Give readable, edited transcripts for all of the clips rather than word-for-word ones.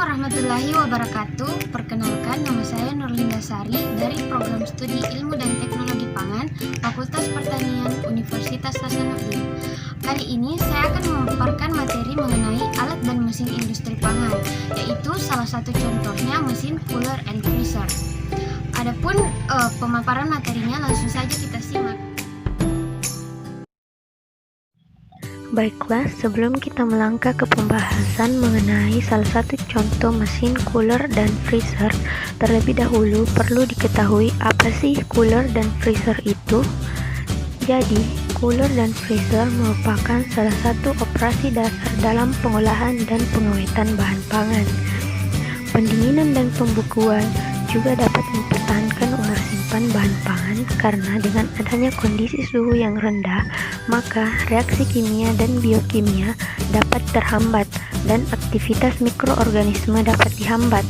warahmatullahi wabarakatuh. Perkenalkan, nama saya Nurlinda Sari dari Program Studi Ilmu dan Teknologi Pangan, Fakultas Pertanian, Universitas Hasanuddin. Kali ini saya akan memaparkan materi mengenai alat dan mesin industri pangan, yaitu salah satu contohnya mesin cooler and freezer. Adapun pemaparan materinya langsung saja kita simak. Baiklah, sebelum kita melangkah ke pembahasan mengenai salah satu contoh mesin cooler dan freezer, terlebih dahulu perlu diketahui apa sih cooler dan freezer itu. Jadi, cooler dan freezer merupakan salah satu operasi dasar dalam pengolahan dan pengawetan bahan pangan. Pendinginan dan pembekuan juga dapat mempertahankan umur simpan bahan pangan karena dengan adanya kondisi suhu yang rendah, maka reaksi kimia dan biokimia dapat terhambat dan aktivitas mikroorganisme dapat dihambat.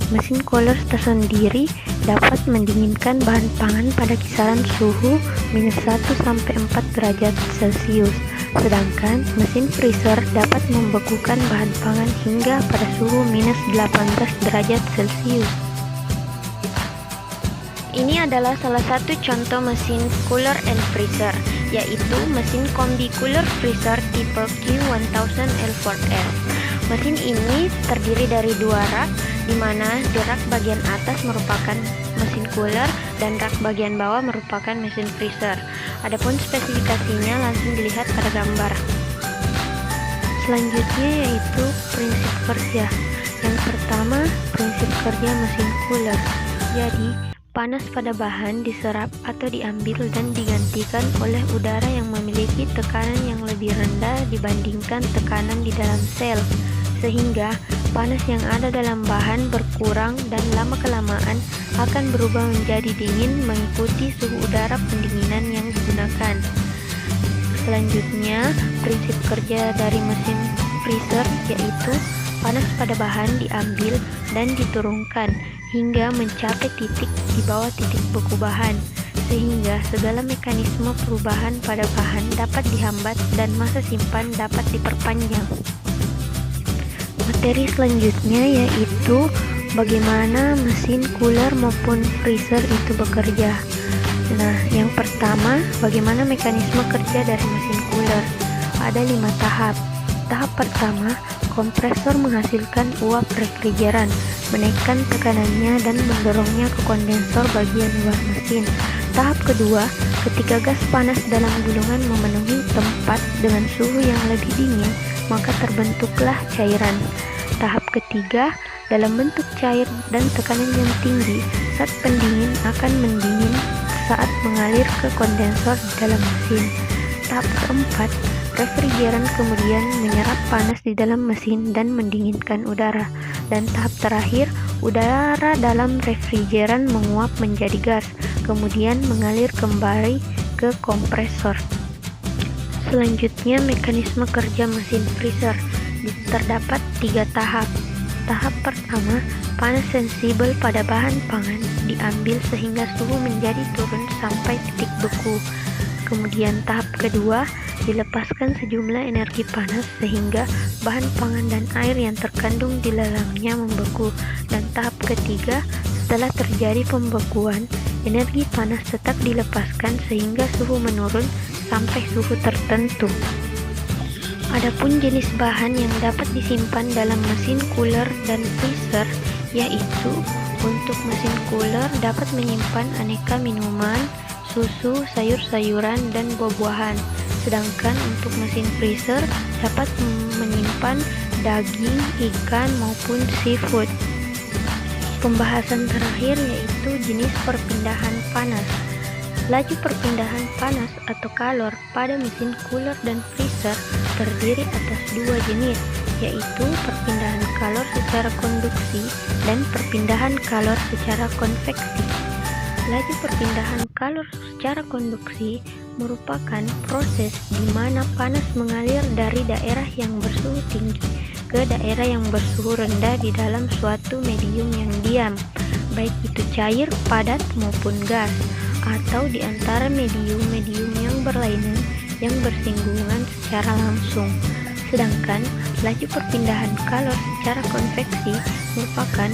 Mesin cooler tersendiri dapat mendinginkan bahan pangan pada kisaran suhu minus 1 sampai 4 derajat Celcius, sedangkan mesin freezer dapat membekukan bahan pangan hingga pada suhu minus 18 derajat Celcius. Ini adalah salah satu contoh mesin cooler and freezer, yaitu mesin kombi cooler freezer tipe Q1000L4S. Mesin ini terdiri dari dua rak, di mana di rak bagian atas merupakan mesin cooler dan rak bagian bawah merupakan mesin freezer. Adapun spesifikasinya langsung dilihat pada gambar. Selanjutnya yaitu prinsip kerja. Yang pertama, prinsip kerja mesin cooler. Jadi, panas pada bahan diserap atau diambil dan digantikan oleh udara yang memiliki tekanan yang lebih rendah dibandingkan tekanan di dalam sel, sehingga panas yang ada dalam bahan berkurang dan lama-kelamaan akan berubah menjadi dingin mengikuti suhu udara pendinginan yang digunakan. Selanjutnya, prinsip kerja dari mesin freezer yaitu panas pada bahan diambil dan diturunkan hingga mencapai titik di bawah titik beku bahan, sehingga segala mekanisme perubahan pada bahan dapat dihambat dan masa simpan dapat diperpanjang. Materi selanjutnya yaitu bagaimana mesin cooler maupun freezer itu bekerja. Nah, yang pertama, bagaimana mekanisme kerja dari mesin cooler? Ada 5 tahap. Tahap pertama, kompresor menghasilkan uap refrigeran, menaikkan tekanannya dan mendorongnya ke kondensor bagian luar mesin. Tahap kedua, ketika gas panas dalam gulungan memenuhi tempat dengan suhu yang lebih dingin, maka terbentuklah cairan. Tahap ketiga, dalam bentuk cair dan tekanan yang tinggi, zat pendingin akan mendingin saat mengalir ke kondensor di dalam mesin. Tahap keempat, refrigeran kemudian menyerap panas di dalam mesin dan mendinginkan udara. Dan tahap terakhir, udara dalam refrigeran menguap menjadi gas, kemudian mengalir kembali ke kompresor. Selanjutnya, mekanisme kerja mesin freezer. Terdapat 3 tahap. Tahap pertama, panas sensibel pada bahan pangan diambil sehingga suhu menjadi turun sampai titik beku. Kemudian tahap kedua, dilepaskan sejumlah energi panas sehingga bahan pangan dan air yang terkandung di dalamnya membeku. Dan tahap ketiga, setelah terjadi pembekuan, energi panas tetap dilepaskan sehingga suhu menurun sampai suhu tertentu. Adapun jenis bahan yang dapat disimpan dalam mesin cooler dan freezer, yaitu untuk mesin cooler dapat menyimpan aneka minuman, susu, sayur-sayuran, dan buah-buahan. Sedangkan untuk mesin freezer dapat menyimpan daging, ikan, maupun seafood. Pembahasan terakhir yaitu jenis perpindahan panas. Laju perpindahan panas atau kalor pada mesin cooler dan freezer terdiri atas 2 jenis, yaitu perpindahan kalor secara konduksi dan perpindahan kalor secara konveksi. Laju perpindahan kalor secara konduksi merupakan proses di mana panas mengalir dari daerah yang bersuhu tinggi ke daerah yang bersuhu rendah di dalam suatu medium yang diam, baik itu cair, padat, maupun gas, atau di antara medium-medium yang berlainan yang bersinggungan secara langsung. Sedangkan laju perpindahan kalor secara konveksi merupakan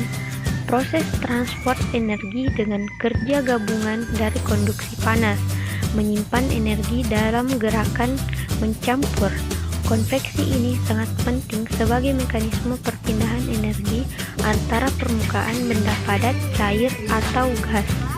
proses transport energi dengan kerja gabungan dari konduksi panas, menyimpan energi dalam gerakan mencampur. Konveksi ini sangat penting sebagai mekanisme perpindahan energi antara permukaan benda padat, cair, atau gas.